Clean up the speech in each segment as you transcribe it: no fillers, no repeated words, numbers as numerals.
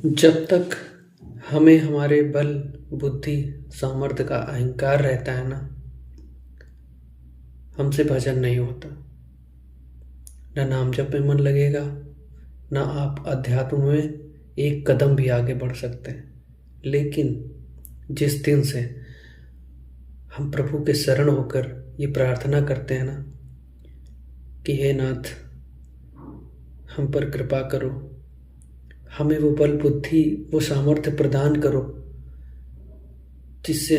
जब तक हमें हमारे बल, बुद्धि, सामर्थ्य का अहंकार रहता है ना, हमसे भजन नहीं होता। ना नाम जप में मन लगेगा, ना आप अध्यात्म में एक कदम भी आगे बढ़ सकते हैं। लेकिन जिस दिन से हम प्रभु के शरण होकर ये प्रार्थना करते हैं ना कि हे नाथ, हम पर कृपा करो, हमें वो बल, बुद्धि, वो सामर्थ्य प्रदान करो जिससे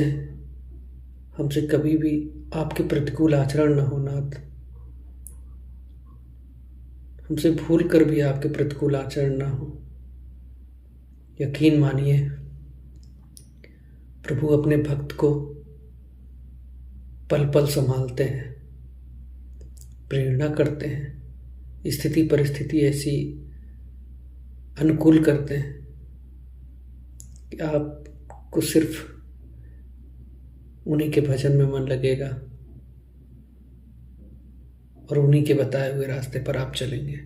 हमसे कभी भी आपके प्रतिकूल आचरण न हो नाथ। हमसे भूल कर भी आपके प्रतिकूल आचरण ना हो। यकीन मानिए, प्रभु अपने भक्त को पल पल संभालते हैं, प्रेरणा करते हैं, स्थिति परिस्थिति ऐसी अनुकूल करते हैं कि आपको सिर्फ उन्हीं के भजन में मन लगेगा और उन्हीं के बताए हुए रास्ते पर आप चलेंगे।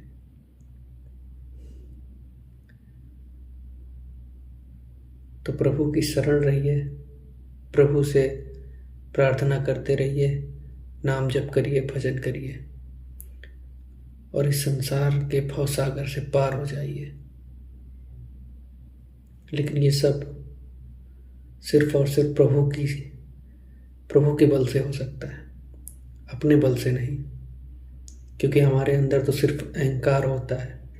तो प्रभु की शरण रहिए, प्रभु से प्रार्थना करते रहिए, नाम जप करिए, भजन करिए और इस संसार के भवसागर से पार हो जाइए। लेकिन ये सब सिर्फ और सिर्फ प्रभु के बल से हो सकता है, अपने बल से नहीं। क्योंकि हमारे अंदर तो सिर्फ अहंकार होता है,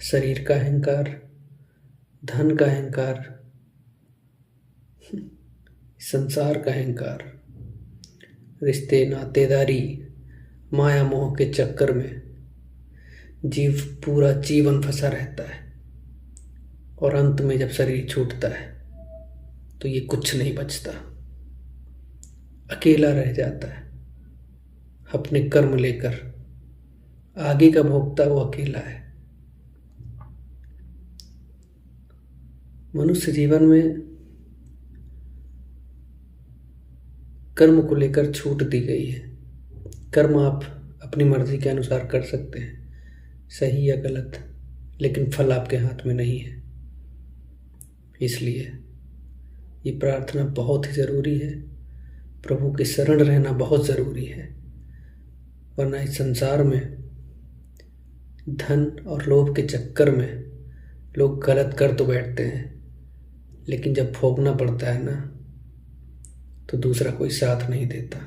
शरीर का अहंकार, धन का अहंकार, संसार का अहंकार, रिश्ते, नातेदारी, माया मोह के चक्कर में जीव पूरा जीवन फंसा रहता है और अंत में जब शरीर छूटता है तो ये कुछ नहीं बचता, अकेला रह जाता है अपने कर्म लेकर। आगे का भोगता वो अकेला है। मनुष्य जीवन में कर्म को लेकर छूट दी गई है। कर्म आप अपनी मर्जी के अनुसार कर सकते हैं, सही या गलत, लेकिन फल आपके हाथ में नहीं है। इसलिए ये प्रार्थना बहुत ही ज़रूरी है, प्रभु के शरण रहना बहुत ज़रूरी है। वरना इस संसार में धन और लोभ के चक्कर में लोग गलत कर तो बैठते हैं, लेकिन जब भोगना पड़ता है ना तो दूसरा कोई साथ नहीं देता।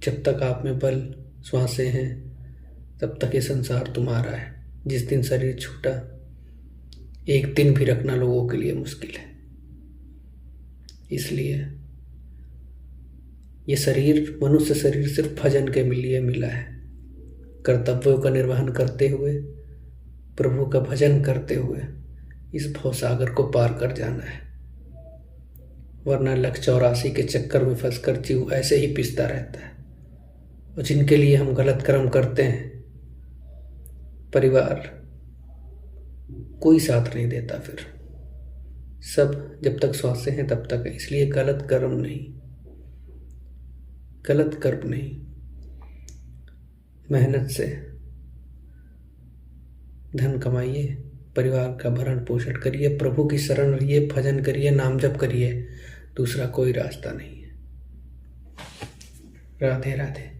जब तक आप में बल, श्वासें हैं, तब तक ये संसार तुम्हारा है। जिस दिन शरीर छूटा, एक दिन भी रखना लोगों के लिए मुश्किल है। इसलिए ये शरीर, मनुष्य शरीर सिर्फ भजन के लिए मिला है। कर्तव्यों का निर्वहन करते हुए, प्रभु का भजन करते हुए इस भवसागर को पार कर जाना है। वरना लख 84 के चक्कर में फंसकर जीव ऐसे ही पिसता रहता है। और जिनके लिए हम गलत कर्म करते हैं, परिवार कोई साथ नहीं देता। फिर सब जब तक श्वासें हैं तब तक है। इसलिए गलत कर्म नहीं, मेहनत से धन कमाइए, परिवार का भरण पोषण करिए, प्रभु की शरण रहिए, भजन करिए, नाम जप करिए। दूसरा कोई रास्ता नहीं है। राधे राधे।